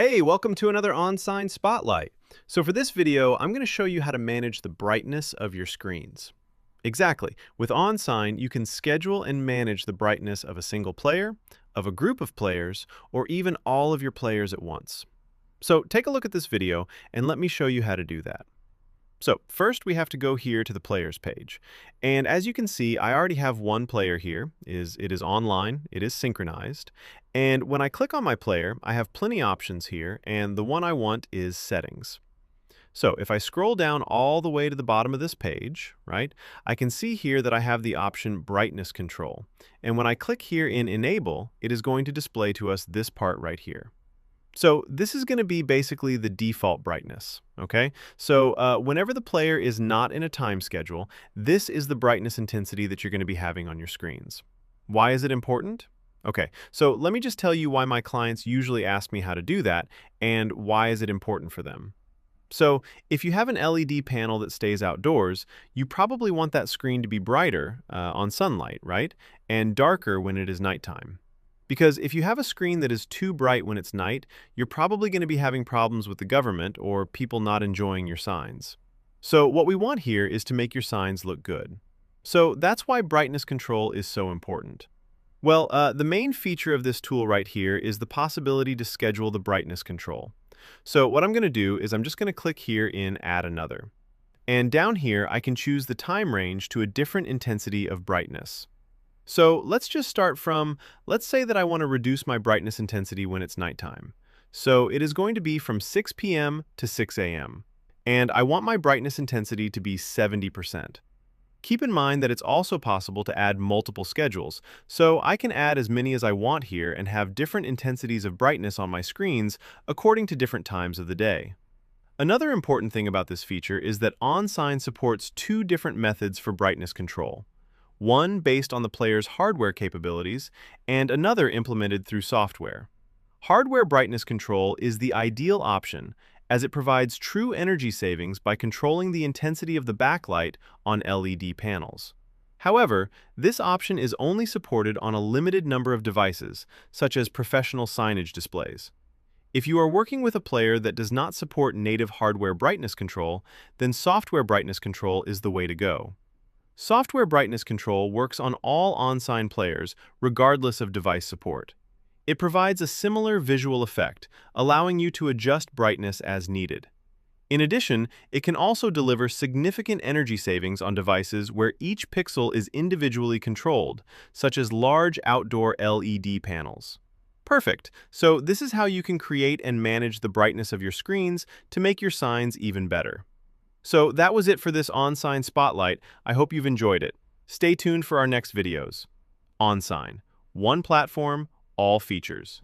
Hey, welcome to another OnSign Spotlight. So for this video, I'm going to show you how to manage the brightness of your screens. Exactly. With OnSign, you can schedule and manage the brightness of a single player, of a group of players, or even all of your players at once. So take a look at this video and let me show you how to do that. So first we have to go here to the players page. And as you can see, I already have one player here. It is online, it is synchronized. And when I click on my player, I have plenty options here, and the one I want is settings. So if I scroll down all the way to the bottom of this page, right, I can see here that I have the option brightness control. And when I click here in enable, it is going to display to us this part right here. So this is going to be basically the default brightness, okay? So whenever the player is not in a time schedule, this is the brightness intensity that you're going to be having on your screens. Why is it important? Okay, so let me just tell you why my clients usually ask me how to do that and why is it important for them. So if you have an LED panel that stays outdoors, you probably want that screen to be brighter on sunlight, right? And darker when it is nighttime. Because if you have a screen that is too bright when it's night, you're probably going to be having problems with the government or people not enjoying your signs. So what we want here is to make your signs look good. So that's why brightness control is so important. Well, the main feature of this tool right here is the possibility to schedule the brightness control. So what I'm going to do is I'm just going to click here in Add Another. And down here, I can choose the time range to a different intensity of brightness. So let's just start from, let's say that I want to reduce my brightness intensity when it's nighttime. So it is going to be from 6 p.m. to 6 a.m. And I want my brightness intensity to be 70%. Keep in mind that it's also possible to add multiple schedules, so I can add as many as I want here and have different intensities of brightness on my screens according to different times of the day. Another important thing about this feature is that OnSign supports two different methods for brightness control. One based on the player's hardware capabilities, and another implemented through software. Hardware brightness control is the ideal option, as it provides true energy savings by controlling the intensity of the backlight on LED panels. However, this option is only supported on a limited number of devices, such as professional signage displays. If you are working with a player that does not support native hardware brightness control, then software brightness control is the way to go. Software brightness control works on all OnSign players, regardless of device support. It provides a similar visual effect, allowing you to adjust brightness as needed. In addition, it can also deliver significant energy savings on devices where each pixel is individually controlled, such as large outdoor LED panels. Perfect! So this is how you can create and manage the brightness of your screens to make your signs even better. So that was it for this OnSign Spotlight. I hope you've enjoyed it. Stay tuned for our next videos. OnSign. One platform, all features.